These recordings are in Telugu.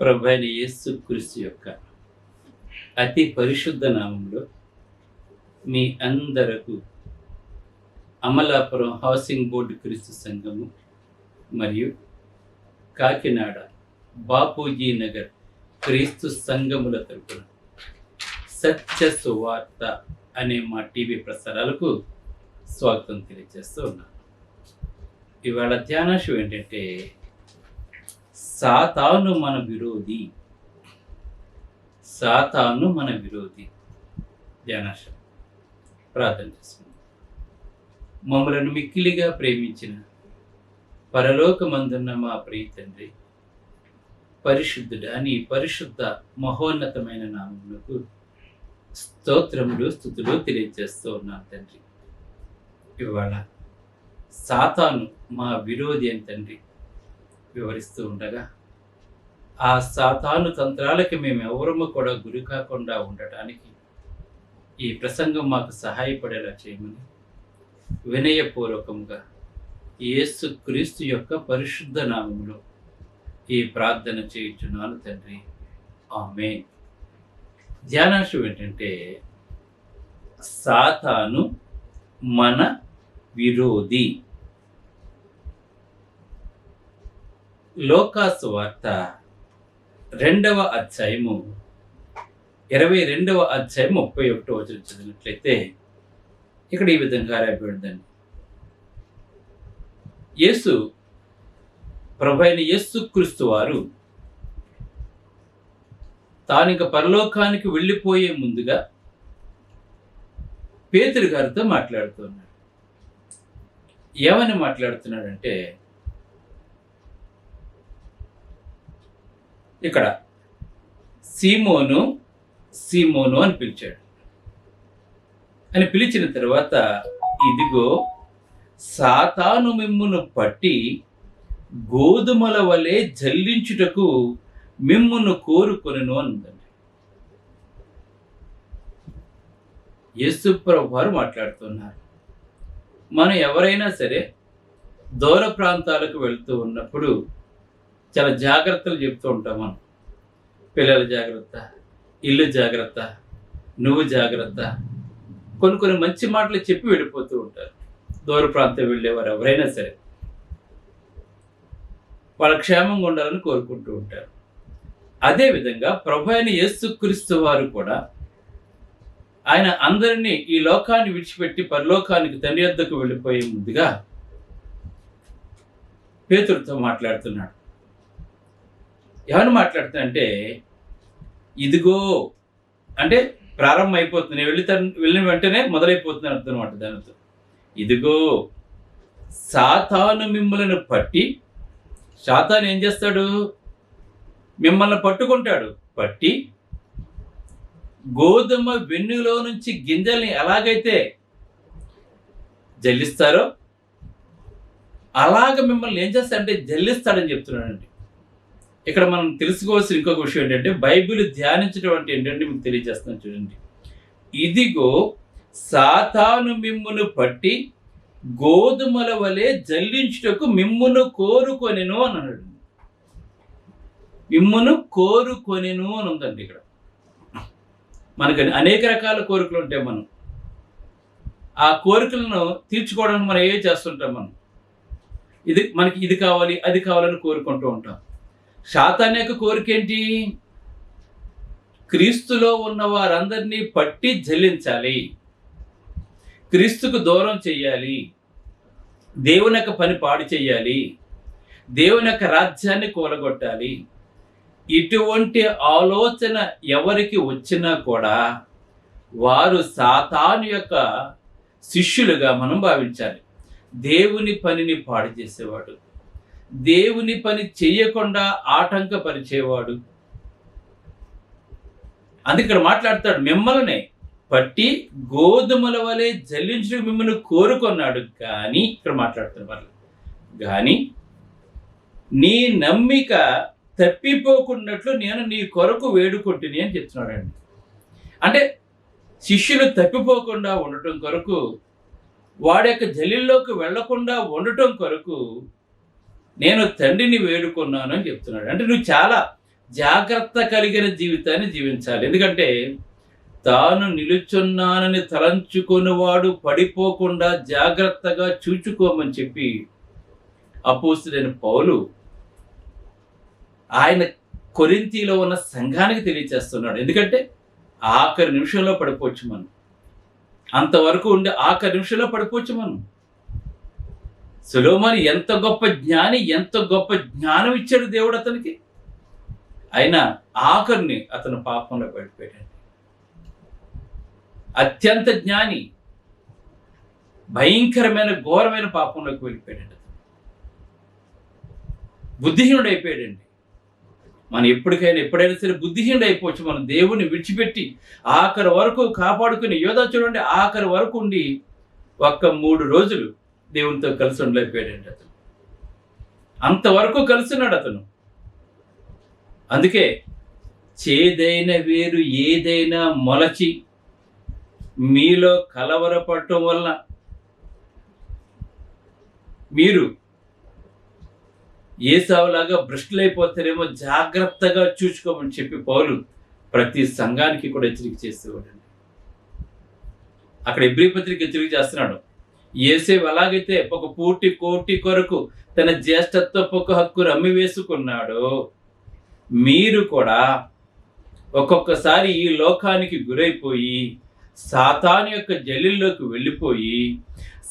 ప్రభువైన యేసుక్రీస్తు యొక్క అతి పరిశుద్ధ నామంలో మీ అందరకు అమలాపురం హౌసింగ్ బోర్డు క్రీస్తు సంఘము మరియు కాకినాడ బాపూజీ నగర్ క్రీస్తు సంఘముల తరపున సత్య సువార్త అనే మా టీవీ ప్రసారాలకు స్వాగతం తెలియజేస్తూ ఉన్నాను. ఇవాళ ధ్యానాంశం ఏంటంటే సాతాను మన విరోధి. సాతాను మన విరోధి. ధ్యానాంశం ప్రార్థన చేసుకుందాం. మమ్మలను మిక్కిలిగా ప్రేమించిన పరలోకమందున్న మా ప్రియ తండ్రి, పరిశుద్ధుడా నీ పరిశుద్ధ మహోన్నతమైన నామమునకు స్తోత్రములు స్తుతులు తెలియజేస్తూ ఉన్నాను తండ్రి. ఇవాళ సాతాను మా విరోధి అని తండ్రి వివరిస్తూ ఉండగా, ఆ సాతాను తంత్రాలకి మేము ఎవరము కూడా గురి కాకుండా ఉండటానికి ఈ ప్రసంగం మాకు సహాయపడేలా చేయమని వినయపూర్వకంగా యేసు క్రీస్తు యొక్క పరిశుద్ధ నామములో ఈ ప్రార్థన చేయుచున్నాను తండ్రి, ఆమేన్. ధ్యానాంశం ఏంటంటే సాతాను మన విరోధి. లోకాసు వార్త 2వ అధ్యాయము 22వ అధ్యాయం 31వ వచనం చదివినట్లయితే ఇక్కడ ఈ విధంగా రాయబడిందండి. యేసు ప్రభువైన యేసుక్రీస్తు వారు తానిక పరలోకానికి వెళ్ళిపోయే ముందుగా పేతురు గారితో మాట్లాడుతున్నాడు. ఏమని మాట్లాడుతున్నాడంటే, ఇక్కడ సీమోను సీమోను అని పిలిచాడు. అని పిలిచిన తర్వాత, ఇదిగో సాతాను మిమ్మును పట్టి గోధుమల వలె జల్లించుటకు మిమ్మును కోరుకొనెను అందండి. యేసు ప్రభువు వారు మాట్లాడుతున్నారు. మనం ఎవరైనా సరే దూర ప్రాంతాలకు వెళ్తూ ఉన్నప్పుడు చాలా జాగ్రత్తలు చెప్తూ ఉంటాం. మనం పిల్లల జాగ్రత్త, ఇల్లు జాగ్రత్త, నువ్వు జాగ్రత్త, కొన్ని మంచి మాటలు చెప్పి వెళ్ళిపోతూ ఉంటారు. దూర ప్రాంతం వెళ్ళేవారు ఎవరైనా సరే వాళ్ళ క్షేమంగా ఉండాలని కోరుకుంటూ ఉంటారు. అదేవిధంగా ప్రభు అయిన యేసుక్రీస్తు వారు కూడా ఆయన అందరినీ ఈ లోకాన్ని విడిచిపెట్టి పరలోకానికి తండ్రి వద్దకు వెళ్ళిపోయే ముందుగా పేతురుతో మాట్లాడుతున్నాడు. ఏమని మాట్లాడుతానంటే, ఇదిగో అంటే ప్రారంభం అయిపోతుంది. నేను వెళ్ళిన వెంటనే మొదలైపోతుంది అర్థం అనమాట. దానితో ఇదిగో సాతాను మిమ్మల్ని పట్టి, సాతాను ఏం చేస్తాడు? మిమ్మల్ని పట్టుకుంటాడు. పట్టి గోధుమ వెన్నులో నుంచి గింజల్ని ఎలాగైతే జల్లిస్తారో అలాగ మిమ్మల్ని ఏం చేస్తాడంటే జల్లిస్తాడని చెప్తున్నాడండి. ఇక్కడ మనం తెలుసుకోవాల్సిన ఇంకొక విషయం ఏంటంటే, బైబిల్ ధ్యానించడం అంటే ఏంటంటే మీకు తెలియజేస్తున్నాను చూడండి. ఇదిగో సాతాను మిమ్మును పట్టి గోధుమల వలె జల్లించుటకు మిమ్మును కోరుకొనెను అని అన్నాడు. మిమ్మును కోరుకొనెను అని ఉందండి. ఇక్కడ మనకు అనేక రకాల కోరికలు ఉంటాయి. మనం ఆ కోరికలను తీర్చుకోవడానికి మనం ఏం చేస్తుంటాం? మనకి ఇది కావాలి అది కావాలని కోరుకుంటూ ఉంటాం. సాతాను యొక్క కోరిక ఏంటి? క్రీస్తులో ఉన్న వారందరినీ పట్టి జల్లించాలి, క్రీస్తుకు దూరం చెయ్యాలి, దేవుని యొక్క పని పాడు చెయ్యాలి, దేవుని యొక్క రాజ్యాన్ని కూలగొట్టాలి. ఇటువంటి ఆలోచన ఎవరికి వచ్చినా కూడా వారు సాతాను యొక్క శిష్యులుగా మనం భావించాలి. దేవుని పనిని పాడు చేసేవాడు, దేవుని పని చెయ్యకుండా ఆటంకపరిచేవాడు. అందుకే ఇక్కడ మాట్లాడతాడు, మిమ్మల్ని పట్టి గోధుమల వలె జల్లించడం మిమ్మల్ని కోరుకున్నాడు. కానీ ఇక్కడ మాట్లాడుతున్నారు, కానీ నీ నమ్మిక తప్పిపోకున్నట్లు నేను నీ కొరకు వేడుకుంటుని అని చెప్తున్నాడండి. అంటే శిష్యులు తప్పిపోకుండా ఉండటం కొరకు, వాడి యొక్క జల్లిల్లోకి వెళ్లకుండా ఉండటం కొరకు నేను తండ్రిని వేడుకున్నాను అని చెప్తున్నాడు. అంటే నువ్వు చాలా జాగ్రత్త కలిగిన జీవితాన్ని జీవించాలి. ఎందుకంటే తాను నిలుచున్నానని తలంచుకునేవాడు పడిపోకుండా జాగ్రత్తగా చూచుకోమని చెప్పి అపోస్తలుడైన పౌలు ఆయన కొరింథీలో ఉన్న సంఘానికి తెలియచేస్తున్నాడు. ఎందుకంటే ఆఖరి నిమిషంలో పడిపోవచ్చు మనం, అంతవరకు ఉండి ఆఖరి నిమిషంలో పడిపోవచ్చు మనం. సొలొమోను ఎంత గొప్ప జ్ఞాని, ఎంత గొప్ప జ్ఞానం ఇచ్చాడు దేవుడు అతనికి. అయినా ఆఖరిని అతను పాపంలో పడిపోయాడు. అత్యంత జ్ఞాని భయంకరమైన ఘోరమైన పాపంలోకి వెళ్ళిపోయాడు. బుద్ధిహీనుడు అయిపోయాడండి. మనం ఎప్పుడైనా సరే బుద్ధిహీనుడు అయిపోవచ్చు. మనం దేవుని విడిచిపెట్టి ఆఖరి వరకు కాపాడుకుని యోధా చూడండి, ఆఖరి వరకు ఉండి ఒక్క 3 రోజులు దేవునితో కలిసి ఉండలేకపోయాడండి అతను. అంతవరకు కలిసిన్నాడు అతను. అందుకే చేదైన వేరు ఏదైనా మొలచి మీలో కలవరపడటం వల్ల మీరు ఏసావులాగా భ్రష్టులైపోతారేమో జాగ్రత్తగా చూసుకోమని చెప్పి పౌలు ప్రతి సంఘానికి కూడా హెచ్చరిక చేసేవాడండి. అక్కడ హెబ్రీ పత్రిక హెచ్చరిక చేస్తున్నాడు. యేసేపు అలాగైతే ఒక పూర్తి కోటి కొరకు తన జ్యేష్ఠత్వపు హక్కును అమ్మి వేసుకున్నాడు, మీరు కూడా ఒక్కొక్కసారి ఈ లోకానికి గురైపోయి సాతాను యొక్క జల్లిల్లోకి వెళ్ళిపోయి,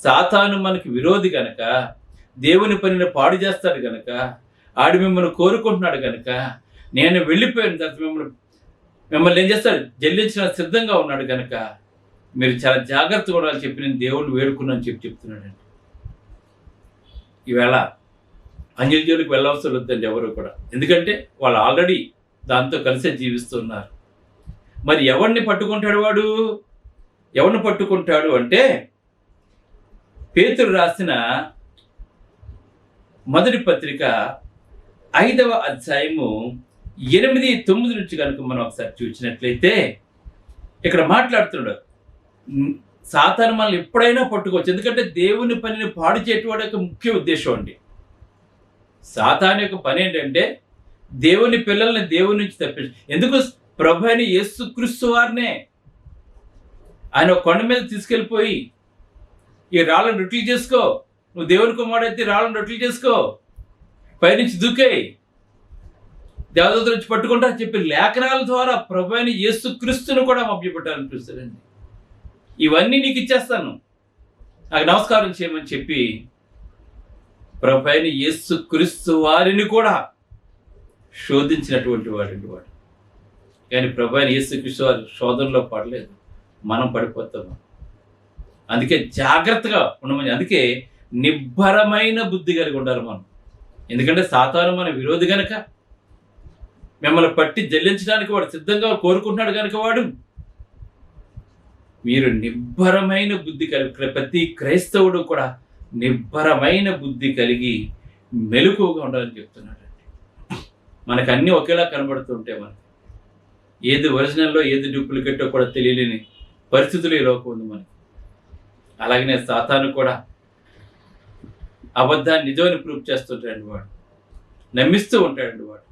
సాతాను మనకి విరోధి గనక, దేవుని పనిని పాడు చేస్తాడు గనక, ఆడు మిమ్మల్ని కోరుకుంటున్నాడు గనక, నేను వెళ్ళిపోయిన తర్వాత మిమ్మల్ని ఏం చేస్తాడు, జల్లించడానికి సిద్ధంగా ఉన్నాడు గనక మీరు చాలా జాగ్రత్తగా ఉండాలని చెప్పి నేను దేవుడిని వేడుకున్నాను చెప్తున్నాడండి. ఈవేళ అన్యజనులకు వెళ్ళవలసి వద్దండి ఎవరు కూడా. ఎందుకంటే వాళ్ళు ఆల్రెడీ దాంతో కలిసే జీవిస్తున్నారు. మరి ఎవరిని పట్టుకుంటాడు వాడు? ఎవరిని పట్టుకుంటాడు అంటే పేతురు రాసిన మొదటి పత్రిక 5వ అధ్యాయము 8-9 నుంచి కనుక మనం ఒకసారి చూసినట్లయితే ఇక్కడ మాట్లాడుతున్నాడు. సాతాను మనల్ని ఎప్పుడైనా పట్టుకోవచ్చు. ఎందుకంటే దేవుని పనిని పాడు చేయటం యొక్క ముఖ్య ఉద్దేశం అండి. సాతాను యొక్క పని ఏంటంటే దేవుని పిల్లల్ని దేవుని నుంచి తప్పించు. ఎందుకు? ప్రభు అయిన యేసుక్రీస్తు వారినే ఆయన కొండ మీద తీసుకెళ్ళిపోయి ఈ రాళ్ళను రొట్టెలు చేసుకో, నువ్వు దేవుని కుమారుడైతే రాళ్ళను రొట్టెలు చేసుకో, పైనుంచి దూకేయి, దేవదూతల నుంచి పట్టుకుంటా అని చెప్పి లేఖనాల ద్వారా ప్రభు అయిన యేసుక్రీస్తును కూడా మభ్యపెట్టాలనిపిస్తాడండి. ఇవన్నీ నీకు ఇచ్చేస్తాను, నాకు నమస్కారం చేయమని చెప్పి ప్రభు అయిన యేసుక్రీస్తు వారిని కూడా శోధించినటువంటి వాడు. కానీ ప్రభు అయిన యేసుక్రీస్తు వారి శోధనలో పడలేదు, మనం పడిపోతాము. అందుకే జాగ్రత్తగా ఉండమని, అందుకే నిబ్బరమైన బుద్ధి కలిగి ఉండాలి మనం. ఎందుకంటే సాతాను మన విరోధి గనక, మిమ్మల్ని పట్టి జల్లించడానికి వాడు సిద్ధంగా కోరుకుంటున్నాడు కనుక వాడు. మీరు నిబ్బరమైన బుద్ధి కలిగి, ప్రతి క్రైస్తవుడు కూడా నిబ్బరమైన బుద్ధి కలిగి మెలకువగా ఉండాలని చెప్తున్నాడండి. మనకు అన్నీ ఒకేలా కనబడుతుంటే మనకి ఏది ఒరిజినల్లో ఏది డూప్లికేటో కూడా తెలియలేని పరిస్థితులు ఈ లోకం ఉంది మనకి. అలాగనే సాతాను కూడా అబద్ధాన్ని నిజమని ప్రూవ్ చేస్తుంటాడండి వాడు, నమ్మిస్తూ ఉంటాడండి వాడు.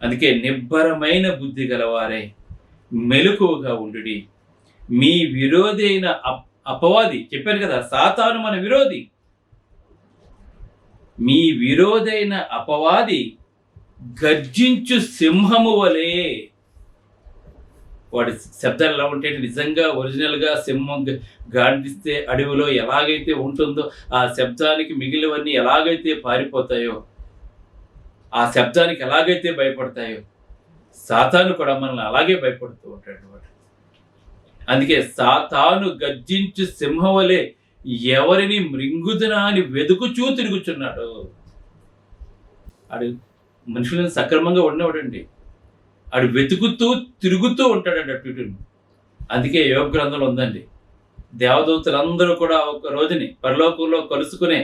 అందుకే నిబ్బరమైన బుద్ధి గలవారే మెలకువగా ఉండుడి. మీ విరోధి అయిన అపవాది, చెప్పాను కదా సాతాను మన విరోధి, మీ విరోధైన అపవాది గర్జించు సింహము వలె. వాడి శబ్దాలు ఎలా ఉంటాయి? నిజంగా ఒరిజినల్గా సింహం గాండిస్తే అడవిలో ఎలాగైతే ఉంటుందో ఆ శబ్దానికి మిగిలినవన్నీ ఎలాగైతే పారిపోతాయో, ఆ శబ్దానికి ఎలాగైతే భయపడతాయో, సాతాను కూడా మనల్ని అలాగే భయపడుతూ ఉంటాడు వాడు. అందుకే సాతాను గర్జించు సింహం వలె ఎవరిని మృంగుదునా అని వెతుకుచూ తిరుగుచున్నాడు. ఆడు మనుషులను సక్రమంగా ఉన్నవాడండి, ఆడు వెతుకుతూ తిరుగుతూ ఉంటాడండి అటు ఇటు. అందుకే యోగ గ్రంథంలో ఉందండి, దేవదూతలందరూ కూడా ఒక రోజుని పరలోకంలో కలుసుకునే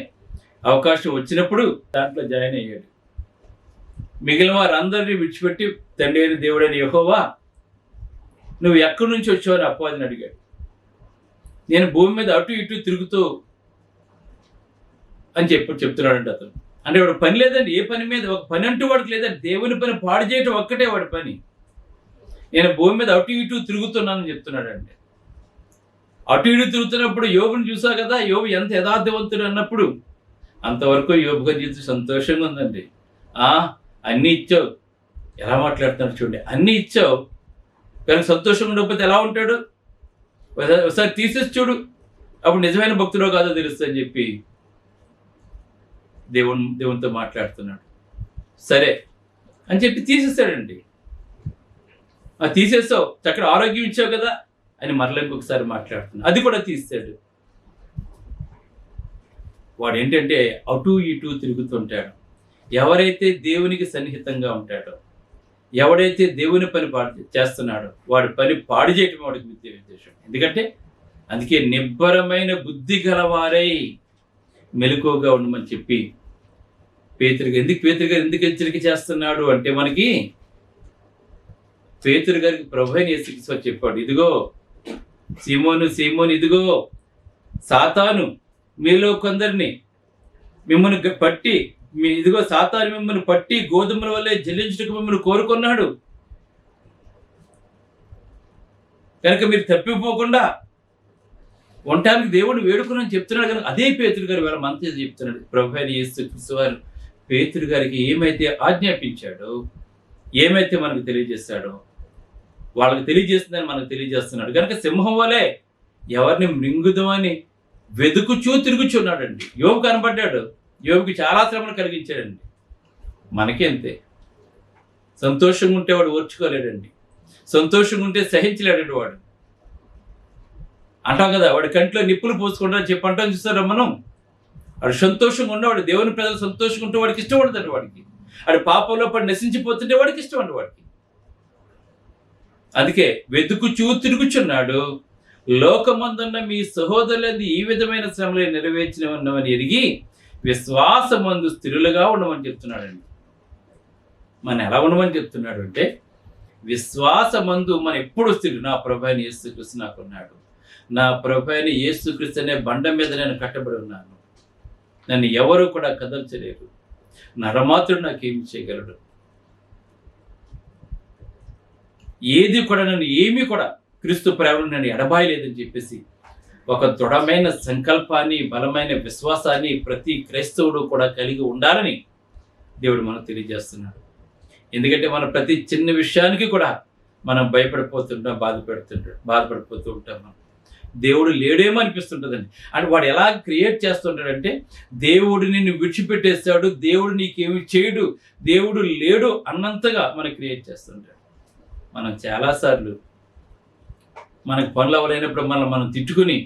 అవకాశం వచ్చినప్పుడు దాంట్లో జాయిన్ అయ్యాడు. మిగిలిన వారందరినీ విడిచిపెట్టి తండ్రి అయిన దేవుడైన యెహోవా నువ్వు ఎక్కడి నుంచి వచ్చావు అని అపవాదిని అడిగాడు. నేను భూమి మీద అటు ఇటు తిరుగుతూ అని చెప్తున్నాడండి అతను. అంటే వాడు పని లేదండి, ఏ పని మీద ఒక పని అంటూ వాడికి లేదండి. దేవుని పని పాడు చేయటం ఒక్కటే వాడి పని. నేను భూమి మీద అటు ఇటు తిరుగుతున్నానని చెప్తున్నాడండి. అటు ఇటు తిరుగుతున్నప్పుడు యోబుని చూసా కదా, యోబు ఎంత యథార్థవంతుడు అన్నప్పుడు అంతవరకు యోబు గారి జీవితం సంతోషంగా ఉందండి. అన్నీ ఇచ్చావు, ఎలా మాట్లాడుతున్నాడు చూడండి, అన్నీ ఇచ్చావు కానీ సంతోషంగా ఉండకపోతే ఎలా ఉంటాడు? ఒకసారి తీసేసి చూడు, అప్పుడు నిజమైన భక్తుడో కాదో తెలుస్తుంది అని చెప్పి దేవునితో మాట్లాడుతున్నాడు. సరే అని చెప్పి తీసేస్తాడండి. తీసేస్తావు, చక్కటి ఆరోగ్యం ఇచ్చావు కదా అని మరలా ఇంకొకసారి మాట్లాడుతున్నాడు, అది కూడా తీస్తాడు. వాడు ఏంటంటే అటు ఇటు తిరుగుతుంటాడు. ఎవరైతే దేవునికి సన్నిహితంగా ఉంటాడో, ఎవడైతే దేవుని పని చేస్తున్నాడో వాడి పని పాడు చేయటం వాడికి ఉద్దేశం. ఎందుకంటే అందుకే నిబ్బరమైన బుద్ధి గలవారై మెలకువగా ఉండమని చెప్పి పేతురు గారు ఎందుకు హెచ్చరిక చేస్తున్నాడు అంటే, మనకి పేతురు గారికి ప్రభువైన యేసుక్రీస్తు చెప్పాడు, ఇదిగో సీమోను సీమోను, ఇదిగో సాతాను మీలో కొందరిని మిమ్మల్ని పట్టి ఇదిగో సాతాను మిమ్మల్ని పట్టి గోధుమల వల్లే జల్లించుటకు మిమ్మల్ని కోరుకున్నాడు కనుక మీరు తప్పిపోకుండా ఉండటానికి దేవుడిని వేడుకుని చెప్తున్నాడు. కనుక అదే పేతురు గారు వేళ మంత్రి చెప్తున్నాడు. ప్రభువైన యేసుక్రీస్తు వారు పేతురు గారికి ఏమైతే ఆజ్ఞాపించాడో, ఏమైతే మనకు తెలియజేస్తాడో వాళ్ళకి తెలియజేస్తుందని మనకు తెలియజేస్తున్నాడు. కనుక సింహం వలె ఎవరిని మృంగుదామని వెతుకుచూ తిరుగుచున్నాడండి. యోబు కనబడ్డాడు, యోబుకి చాలా శ్రమను కలిగించాడండి. మనకి అంతే. సంతోషంగా ఉంటే వాడు ఓర్చుకోలేడండి, సంతోషంగా ఉంటే సహించలేడండి వాడు. అంటాం కదా, వాడి కంట్లో నిప్పులు పోసుకుంటారని చెప్పి అంటాం చూస్తారా మనం. వాడు సంతోషంగా ఉన్నవాడు, దేవుని ప్రజలు సంతోషంగా ఉంటే వాడికి ఇష్టం ఉండదండి. వాడికి వాడి పాపంలో పడి నశించిపోతుంటే వాడికి ఇష్టం అండి వాడికి. అందుకే వెతుకుచూ తిరుగుచున్నాడు, లోకమందున్న మీ సహోదరులందు ఈ విధమైన శ్రమలే నెరవేర్చిన ఉన్నవని ఎరిగి విశ్వాసమందు స్థిరులుగా ఉండమని చెప్తున్నాడండి. మనం ఎలా ఉండమని చెప్తున్నాడు అంటే, విశ్వాసమందు మనం ఎప్పుడు స్థిరులు. నా ప్రభువైన యేసుక్రీస్తు నాకున్నాడు, నా ప్రభువైన యేసుక్రీస్తు అనే బండ మీద నేను కట్టబడి ఉన్నాను, నన్ను ఎవరు కూడా కదల్చలేరు, నరమాత్రుడు నాకేమి చేయగలడు, ఏది కూడా నన్ను ఏమీ కూడా క్రీస్తు ప్రేమను నన్ను ఎడబాయలేదని చెప్పేసి ఒక దృఢమైన సంకల్పాన్ని, బలమైన విశ్వాసాన్ని ప్రతి క్రైస్తవుడు కూడా కలిగి ఉండాలని దేవుడు మనకు తెలియజేస్తున్నాడు. ఎందుకంటే మనం ప్రతి చిన్న విషయానికి కూడా మనం బాధపడిపోతూ ఉంటాం. మనం దేవుడు లేడేమో అనిపిస్తుంటుందండి. అంటే వాడు ఎలా క్రియేట్ చేస్తుంటాడంటే, దేవుడు నిన్ను విడిచిపెట్టేస్తాడు, దేవుడు నీకేమి చేయడు, దేవుడు లేడు అన్నంతగా మనం క్రియేట్ చేస్తుంటాడు. మనం చాలాసార్లు మనకు పనులు అవ్వలేనప్పుడు మనం తిట్టుకుని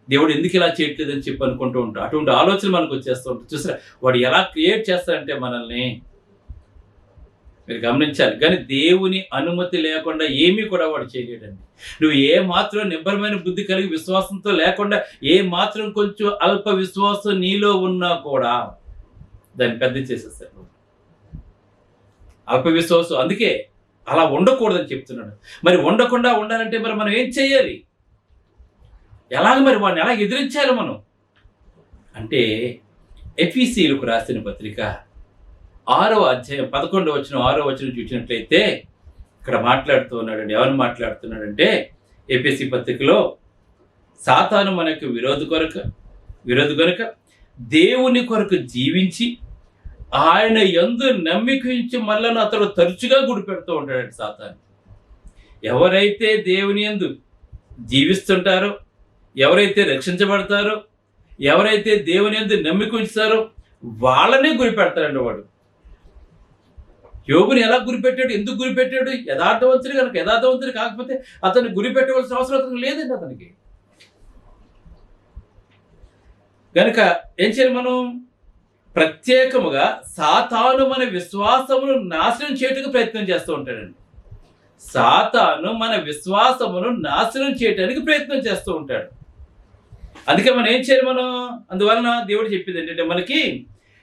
దేవుడు ఎందుకు ఇలా చేయట్లేదని చెప్పి అనుకుంటూ ఉంటాం. అటువంటి ఆలోచన మనకు వచ్చేస్తూ ఉంటుంది. చూసారా వాడు ఎలా క్రియేట్ చేస్తాడంటే మనల్ని మీరు గమనించాలి. కానీ దేవుని అనుమతి లేకుండా ఏమీ కూడా వాడు చేయలేడండి. నువ్వు ఏ మాత్రం నిబ్బరమైన బుద్ధి కలిగి విశ్వాసంతో లేకుండా ఏ మాత్రం కొంచెం అల్ప విశ్వాసం నీలో ఉన్నా కూడా దాన్ని పెద్ద చేసేస్తాడు. అల్ప విశ్వాసం అందుకే అలా ఉండకూడదని చెప్తున్నాడు. మరి ఉండకుండా ఉండాలంటే మరి మనం ఏం చేయాలి? ఎలాగ మరి వాడిని ఎలా ఎదిరించాలి మనం అంటే, ఎఫీసీయులకు రాసిన పత్రిక 6వ అధ్యాయం 11వ వచనం 6వ వచనం చూసినట్లయితే ఇక్కడ మాట్లాడుతూ ఉన్నాడండి. ఎవరు మాట్లాడుతున్నాడంటే, ఎఫీసీ పత్రికలో సాతాను మనకు విరోధి కనుక దేవుని కొరకు జీవించి ఆయన యందు నమ్మిక ఉంచి మనలను అతడు తరచుగా గుడిపెడుతూ ఉంటాడండి సాతాను. ఎవరైతే దేవుని యందు జీవిస్తుంటారో, ఎవరైతే రక్షించబడతారో, ఎవరైతే దేవుని యందు నమ్మిక ఉంచుతారో వాళ్ళనే గురిపెడతాడండి వాడు. యోబుని ఎలా గురిపెట్టాడు? ఎందుకు గురిపెట్టాడు? యథార్థవంతుడు కనుక. యథార్థవంతుడు కాకపోతే అతన్ని గురిపెట్టవలసిన అవసరం అతనికి లేదండి. అతనికి కనుక ఏం చేయాలి మనం? ప్రత్యేకముగా సాతాను మన విశ్వాసమును నాశనం చేయడానికి ప్రయత్నం చేస్తూ ఉంటాడండి. సాతాను మన విశ్వాసమును నాశనం చేయడానికి ప్రయత్నం చేస్తూ ఉంటాడు. అందుకే మనం ఏం చేయాలి మనం? అందువలన దేవుడు చెప్పింది ఏంటంటే మనకి,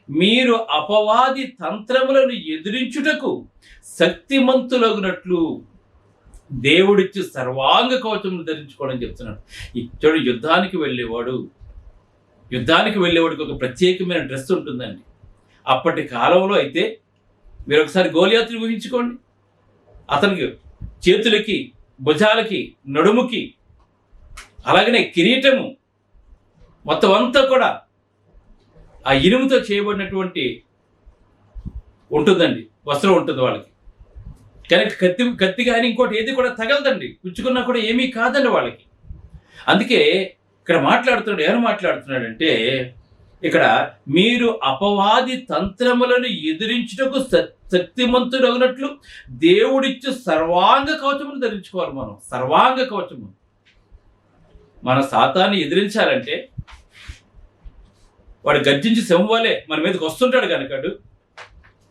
మీరు అపవాది తంత్రములను ఎదిరించుటకు శక్తిమంతులగునట్లు దేవుడిచ్చి సర్వాంగ కవచమును ధరించుకోవడం చెప్తున్నాడు. ఇతడు యుద్ధానికి వెళ్ళేవాడు, యుద్ధానికి వెళ్ళేవాడికి ఒక ప్రత్యేకమైన డ్రెస్ ఉంటుందండి. అప్పటి కాలంలో అయితే మీరు ఒకసారి గోలియాతుని ఊహించుకోండి. అతనికి చేతులకి, భుజాలకి, నడుముకి, అలాగనే కిరీటము మొత్తం అంతా కూడా ఆ ఇనుముతో చేయబడినటువంటి ఉంటుందండి, వస్త్రం ఉంటుంది వాళ్ళకి. కనుక కత్తి కానీ ఇంకోటి ఏది కూడా తగలదండి, పుచ్చుకున్నా కూడా ఏమీ కాదండి వాళ్ళకి. అందుకే ఇక్కడ ఏమని మాట్లాడుతున్నాడంటే, ఇక్కడ మీరు అపవాది తంత్రములను ఎదిరించుటకు శక్తిమంతుడగినట్లు దేవుడిచ్చు సర్వాంగ కవచమును ధరించుకోవాలి. మనం సర్వాంగ కవచము, మన సాతాన్ని ఎదిరించాలంటే వాడు గర్జించి సింహంవలే మన మీదకి వస్తుంటాడు కనుక,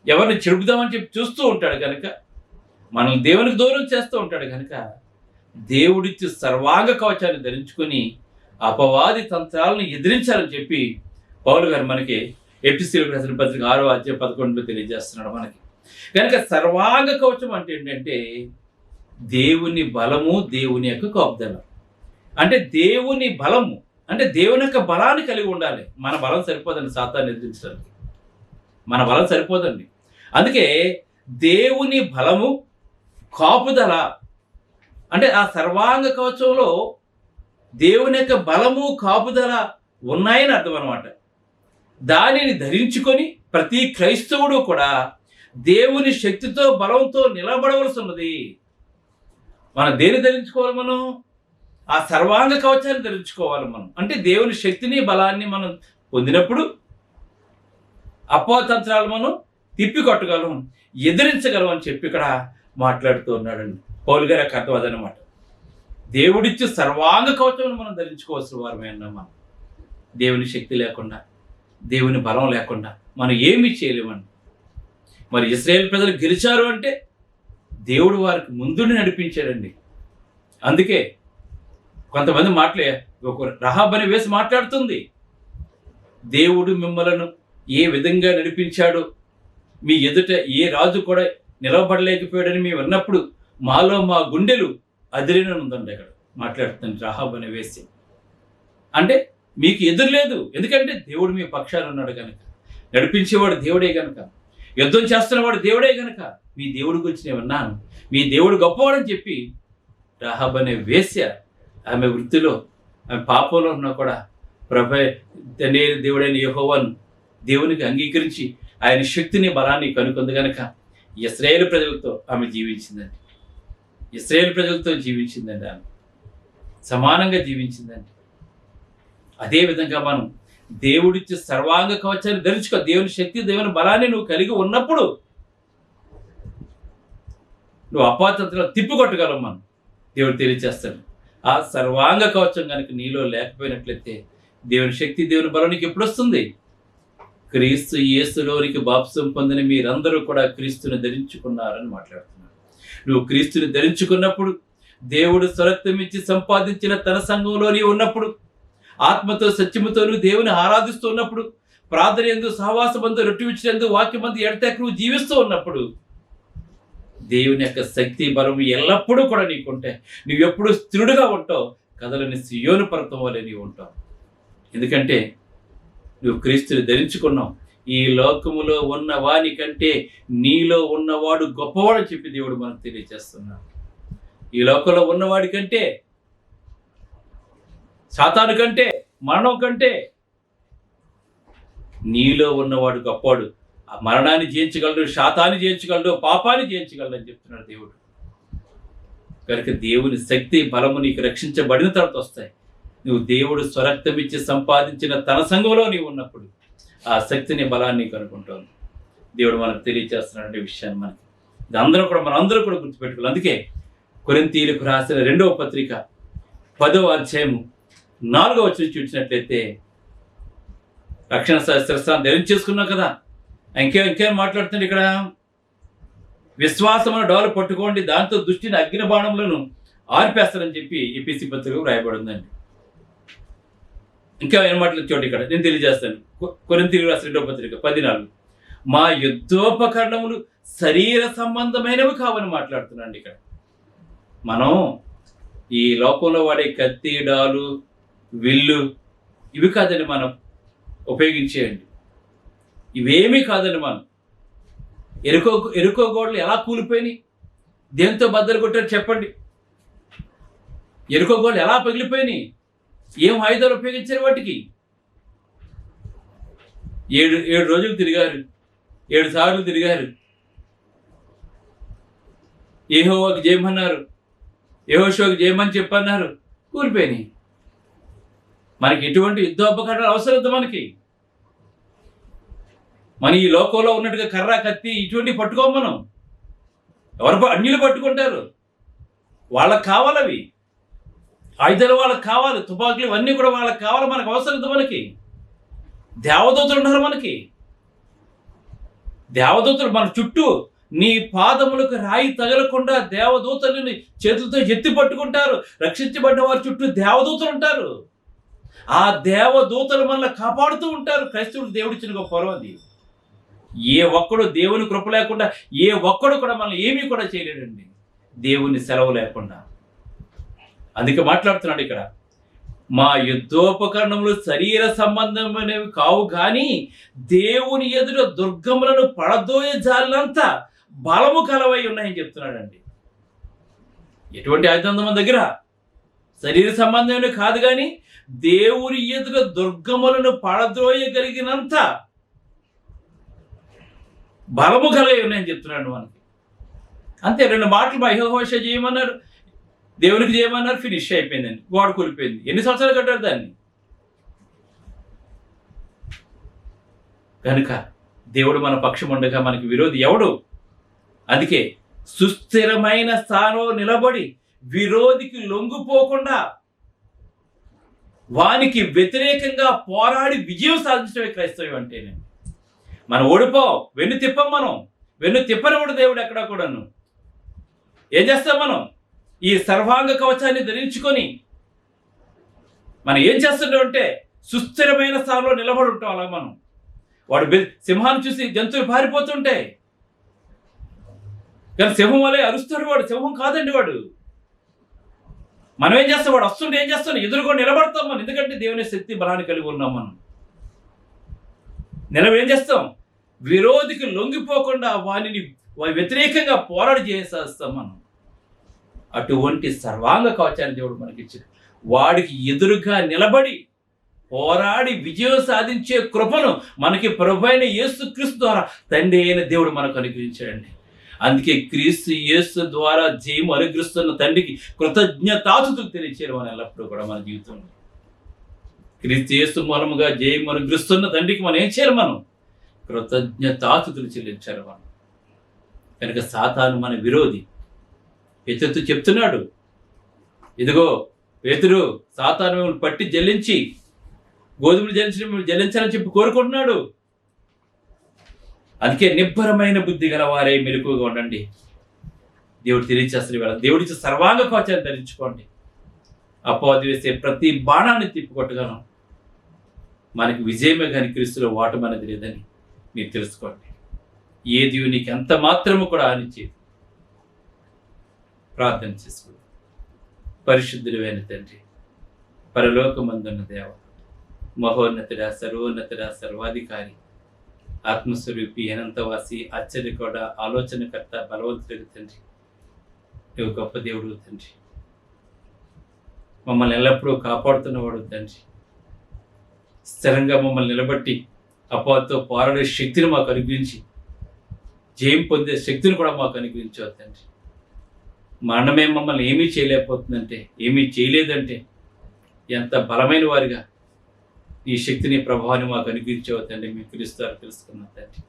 ఎవరిని చెడుపుదామని చెప్పి చూస్తూ ఉంటాడు కనుక, మనం దేవునికి దూరం చేస్తూ ఉంటాడు కనుక, దేవుడిచ్చి సర్వాంగ కవచాన్ని ధరించుకొని అపవాది తంత్రాలను ఎదిరించాలని చెప్పి పౌలు గారు మనకి ఎఫెసీయులకు రాసిన పత్రిక 6వ అధ్యాయం 11లో తెలియజేస్తున్నాడు మనకి. కనుక సర్వాంగ కవచం అంటే ఏంటంటే దేవుని బలము, దేవుని యొక్క కాపుదల. అంటే దేవుని బలము అంటే దేవుని యొక్క బలాన్ని కలిగి ఉండాలి. మన బలం సరిపోదండి సాతాన్ని ఎదిరించడానికి, మన బలం సరిపోదండి. అందుకే దేవుని బలము, కాపుదల అంటే ఆ సర్వాంగ కవచంలో దేవుని యొక్క బలము, కాపుదల ఉన్నాయని అర్థం అనమాట. దానిని ధరించుకొని ప్రతి క్రైస్తవుడు కూడా దేవుని శక్తితో, బలంతో నిలబడవలసి ఉన్నది. మనం దేని ధరించుకోవాలి? మనం ఆ సర్వాంగ కవచాన్ని ధరించుకోవాలి. మనం అంటే దేవుని శక్తిని, బలాన్ని మనం పొందినప్పుడు అపతంత్రాలు మనం తిప్పికొట్టగలం, ఎదిరించగలం అని చెప్పి ఇక్కడ మాట్లాడుతూ ఉన్నాడండి పౌలు గారి యొక్క అర్థం అదనమాట. దేవుడిచ్చే సర్వాంగ కవచం మనం ధరించుకోవాల్సిన వారమే అన్నాం. మనం దేవుని శక్తి లేకుండా, దేవుని బలం లేకుండా మనం ఏమీ చేయలేమండి. మరి ఇశ్రాయేలు ప్రజలు గెలిచారు అంటే దేవుడు వారికి ముందుండి నడిపించాడండి. అందుకే కొంతమంది ఒక రహాబ్ అనే వేసి మాట్లాడుతుంది, దేవుడు మిమ్మలను ఏ విధంగా నడిపించాడో మీ ఎదుట ఏ రాజు కూడా నిలవబడలేకపోయాడని మేము విన్నప్పుడు మాలో మా గుండెలు అదిరినందండి. అక్కడ మాట్లాడుతుంది రహాబ్ అనే వేసి. అంటే మీకు ఎదురు లేదు, ఎందుకంటే దేవుడు మీ పక్షాన ఉన్నాడు కనుక, నడిపించేవాడు దేవుడే కనుక, యుద్ధం చేస్తున్నవాడు దేవుడే కనుక మీ దేవుడి గురించి నేను విన్నాను, మీ దేవుడు గొప్పవాడని చెప్పి రహాబ్ అనే వేశ్య ఆమె వృత్తిలో, ఆమె పాపంలో ఉన్నా కూడా తండ్రి దేవుడైన యెహోవాను దేవునికి అంగీకరించి ఆయన శక్తిని, బలాన్ని కనుకొంది కనుక ఇశ్రాయేలు ప్రజలతో ఆమె జీవించిందండి. ఇశ్రాయేలు ప్రజలతో జీవించిందండి, ఆమె సమానంగా జీవించిందండి. అదేవిధంగా మనం దేవుడిచ్చే సర్వాంగ కవచాన్ని ధరించుకో. దేవుని శక్తి, దేవుని బలాన్ని నువ్వు కలిగి ఉన్నప్పుడు నువ్వు అపాతంత్రాలు తిప్పికొట్టగలవు. మనం దేవుడు తెలియచేస్తాడు. ఆ సర్వాంగ కవచం కనుక నీలో లేకపోయినట్లయితే దేవుని శక్తి, దేవుని బలం నీకు ఎప్పుడు వస్తుంది? క్రీస్తు యేసులోనికి బాప్సం పొందిన మీరందరూ కూడా క్రీస్తుని ధరించుకున్నారని మాట్లాడుతున్నారు. నువ్వు క్రీస్తుని ధరించుకున్నప్పుడు, దేవుడు స్వరత్వం ఇచ్చి సంపాదించిన తన సంఘంలో నీవు ఉన్నప్పుడు, ఆత్మతో సత్యముతో నువ్వు దేవుని ఆరాధిస్తూ ఉన్నప్పుడు, ప్రార్థన యందు, సహవాసమందు, రొట్టె విచ్చినందు, వాక్యమందు ఎడతెగక నువ్వు జీవిస్తూ ఉన్నప్పుడు దేవుని యొక్క శక్తి, బలం ఎల్లప్పుడూ కూడా నీకుంటాయి. నువ్వు ఎప్పుడు స్థిరుడుగా ఉంటావు, కదలని సియోను పర్వతం వలె నీవు ఉంటావు. ఎందుకంటే నువ్వు క్రీస్తుని ధరించుకున్నావు. ఈ లోకములో ఉన్న వాని కంటే నీలో ఉన్నవాడు గొప్పవాడని చెప్పి దేవుడు మనకు తెలియజేస్తున్నాడు. ఈ లోకంలో ఉన్నవాడి కంటే, సాతాను కంటే, మరణం కంటే నీలో ఉన్నవాడు గొప్పవాడు. ఆ మరణాన్ని జయించగలడు, శాతాన్ని జయించగలడు, పాపాన్ని జయించగలడు అని చెప్తున్నాడు దేవుడు. కనుక దేవుని శక్తి, బలము నీకు రక్షించబడిన తర్వాత వస్తాయి. నువ్వు దేవుడు స్వరక్తం ఇచ్చి సంపాదించిన తన సంఘంలో నీవు ఉన్నప్పుడు ఆ శక్తిని, బలాన్ని కనుక్కుంటావు. దేవుడు మనకు తెలియజేస్తున్నాడు ఈ విషయాన్ని. మనందరూ కూడా గుర్తుపెట్టుకోవాలి. అందుకే కొరింథీయులకు రాసిన 2వ పత్రిక 10వ అధ్యాయము 4వ వచనం చూసినట్లయితే, రక్షణ శస్త్రాన్ని ధరించేసుకున్నాం కదా, ఇంకేం మాట్లాడుతుంది ఇక్కడ? విశ్వాసమును డోలు పట్టుకోండి, దాంతో దుష్టిని అగ్ని బాణములను ఆర్పేస్తారని చెప్పి ఎఫెసీ పత్రికలో రాయబడిందండి. ఇంకా ఏం మాటలు చూడండి, ఇక్కడ నేను తెలియజేస్తాను. కొరింథీయులకు రాసిన 2వ పత్రిక 10:4, మా యుద్ధోపకరణములు శరీర సంబంధమైనవి కావని మాట్లాడుతున్నాండి. ఇక్కడ మనం ఈ లోకంలో వాడే కత్తి, డాలు, విల్లు ఇవి కాదండి మనం ఉపయోగించేయండి. ఇవేమీ కాదండి. మనం ఎరుకో గోడలు ఎలా కూలిపోయినాయి? దేంతో బద్దలు కొట్టారు చెప్పండి? ఎరుకో గోడలు ఎలా పగిలిపోయినాయి? ఏం ఆయుధాలు ఉపయోగించారు వాటికి? 7 రోజులు తిరిగారు, 7 సార్లు తిరిగారు. యెహోవాకు జయమన్నారు, యెహోషువకు జయమని చెప్పన్నారు, కూలిపోయినాయి. మనకి ఎటువంటి యుద్ధోపకరణాలు అవసరం లేదు. మన ఈ లోకంలో ఉన్నట్టుగా కర్ర, కత్తి ఇటువంటి పట్టుకోం మనం. అన్యులు పట్టుకుంటారు, వాళ్ళకి కావాలవి ఆయుధాలు, వాళ్ళకి కావాలి తుపాకులు, ఇవన్నీ కూడా వాళ్ళకి కావాలి. మనకు అవసరం లేదు. మనకి దేవదూతలు ఉన్నారు. మనకి దేవదూతలు మన చుట్టూ, నీ పాదములకు రాయి తగలకుండా దేవదూతలని చేతులతో ఎత్తి పట్టుకుంటారు. రక్షించబడ్డ వారి చుట్టూ దేవదూతలు ఉంటారు. ఆ దేవదూతలు మనల్ని కాపాడుతూ ఉంటారు. క్రైస్తవుడు దేవుడిచ్చిన గొప్ప వరం అది. ఏ ఒక్కడు దేవుని కృప లేకుండా ఏ ఒక్కడు కూడా మనల్ని ఏమీ కూడా చేయలేడండి, దేవుని సెలవు లేకుండా. అందుకే మాట్లాడుతున్నాడు ఇక్కడ, మా యుద్ధోపకరణములు శరీర సంబంధమైనవి కావు కానీ దేవుని ఎదుట దుర్గములను పడదోయ జాలినంత బలము కలవై ఉన్నాయని చెప్తున్నాడండి. ఎటువంటి ఆయుధం మన దగ్గర? శరీర సంబంధమైనవి కాదు కానీ దేవుని ఎదుట దుర్గములను పడద్రోయగలిగినంత బలము కలిగి ఉన్నాయని చెప్తున్నాడు మనకి. అంతే, 2 మాటలు మా యెహోషువ చేయమన్నారు, దేవునికి చేయమన్నారు, ఫినిష్ అయిపోయిందండి. గోడ కూలిపోయింది. ఎన్ని సంవత్సరాలు కట్టారు దాన్ని? కనుక దేవుడు మన పక్షం ఉండగా మనకి విరోధి ఎవడు? అందుకే సుస్థిరమైన స్థానంలో నిలబడి విరోధికి లొంగిపోకుండా వానికి వ్యతిరేకంగా పోరాడి విజయం సాధించడమే క్రైస్తవం అంటేనే. మనం ఓడిపోం, వెన్ను తిప్పం. మనం వెన్ను తిప్పనివాడు దేవుడు ఎక్కడా కూడాను. ఏం చేస్తాం మనం? ఈ సర్వాంగ కవచాన్ని ధరించుకొని మనం ఏం చేస్తుంటాం అంటే సుస్థిరమైన స్థానంలో నిలబడి ఉంటాం. అలా మనం వాడు సింహాన్ని చూసి జంతువులు పారిపోతుంటే, కానీ సింహం వలె అరుస్తాడు వాడు. సింహం కాదండి వాడు. మనం ఏం చేస్తాం? వాడు వస్తుంటే ఏం చేస్తాం? ఎదురుకొని నిలబడతాం మనం. ఎందుకంటే దేవుని శక్తి బలాన్ని కలిగి ఉన్నాం మనం. ఏం చేస్తాం? విరోధికి లొంగిపోకుండా వారిని వ్యతిరేకంగా పోరాడి చేసేస్తాం మనం. అటువంటి సర్వాంగ కవచాన్ని దేవుడు మనకిచ్చాడు. వాడికి ఎదురుగా నిలబడి పోరాడి విజయం సాధించే కృపను మనకి ప్రభువైన యేసుక్రీస్తు ద్వారా తండ్రి అయిన దేవుడు మనకు అనుగ్రహించాడండి. అందుకే క్రీస్తు యేసు ద్వారా జయం అనుగ్రహిస్తున్న తండ్రికి కృతజ్ఞతాస్తుతులు తెలియచేయడం అని ఎల్లప్పుడూ కూడా మన జీవితంలో. క్రీస్తు యేసు మూలముగా జయం అనుగ్రహిస్తున్న తండ్రికి మనం ఏం చేయాలి? మనం కృతజ్ఞతాస్తుతులు చెల్లించాలి మనం. కనుక సాతాను మన విరోధి. పేతురుతో చెప్తున్నాడు, ఇదిగో పేతురు, సాతాను మిమ్మల్ని పట్టి జల్లించి గోధుమలు జల్లించాలని చెప్పి కోరుకుంటున్నాడు. అందుకే నిబ్బరమైన బుద్ధి గల వారే మెలకువగా ఉండండి. దేవుడు తెలియచేస్తారు ఇవాళ. దేవుడిచ్చే సర్వాంగ కవచాన్ని ధరించుకోండి. అపవాది వేసే ప్రతి బాణాన్ని తిప్పికొట్టగలం. మనకి విజయమే కానీ క్రీస్తులో ఓటమి అనేది లేదని మీరు తెలుసుకోండి. ఏది నీకు ఎంత మాత్రము కూడా హానిచేది. ప్రార్థన చేసుకోండి. పరిశుద్ధుడైన తండ్రి, పరలోకమందున్న దేవ, మహోన్నతుడా, సర్వోన్నతుడా, సర్వాధికారి, ఆత్మస్వరూపి, అనంతవాసి, ఆశ్చర్యకోడ, ఆలోచనకర్త, బలవంతుడు తండ్రి, నువ్వు గొప్ప దేవుడు తండ్రి. మమ్మల్ని ఎల్లప్పుడూ కాపాడుతున్నవాడు తండ్రి. స్థిరంగా మమ్మల్ని నిలబట్టి అపవాదితో పోరాడే శక్తిని మాకు అనుగ్రహించి జయం పొందే శక్తిని కూడా మాకు అనుగ్రహించావు తండ్రి. మరణమే మమ్మల్ని ఏమీ చేయలేకపోతుందంటే, ఏమీ చేయలేదంటే ఎంత బలమైన వారిగా ఈ శక్తిని, ప్రభావాన్ని మాకు అనుగ్రహించావు తండ్రి. మేము తెలుసుకున్నాం తండ్రి.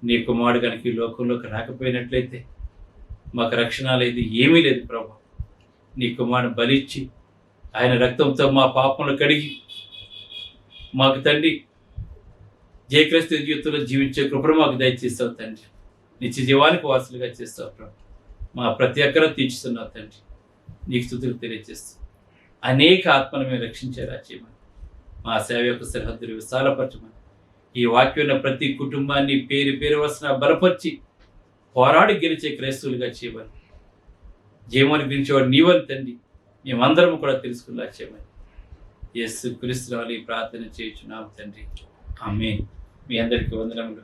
నీ కుమారుడు కనుక ఈ లోకంలోకి రాకపోయినట్లయితే మాకు రక్షణ లేదు, ఏమీ లేదు ప్రభు. నీ కుమారుడు బలిచ్చి ఆయన రక్తంతో మా పాపములు కడిగి మాకు తండ్రి జయక్రైస్తవ జీవితంలో జీవించే కృపను మాకు దయచేస్తావు తండ్రి. నిత్య జీవానికి వారసులుగా చేస్తావు ప్రభు. మా ప్రతి ఒక్కరూ తీర్చుతున్నావు తండ్రి. నీకు స్తుతులు తెలియజేస్తూ అనేక ఆత్మను మేము రక్షించేలా చేయమని, మా సేవ యొక్క సరిహద్దులు విశాలపరచమని, ఈ వాక్యం ప్రతి కుటుంబాన్ని పేరు పేరు వరుసన బలపరిచి పోరాడి గెలిచే క్రైస్తవులుగా చేయమని, జయమని గురించేవాడు నీవని తండ్రి మేమందరం కూడా తెలుసుకునేలా చేయమని యేసు క్రీస్తు ప్రార్థన చేయుచున్నాము తండ్రి. ఆమేన్. మీ అందరికీ వందనములు.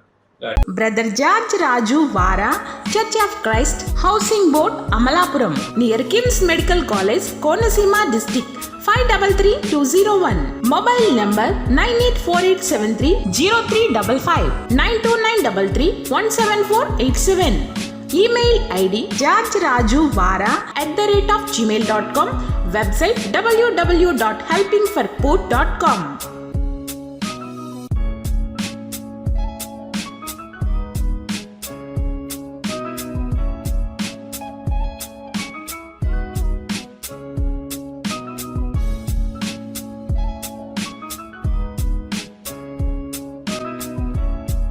బ్రదర్ జార్జ్ రాజు వారా, church of Christ, housing board, Amalapuram, near KIMS medical college, Konaseema district, 533201. Mobile number 9848730355, 9293317487. Email ID georgerajuvara@gmail.com. Website www.helpingforpoor.com.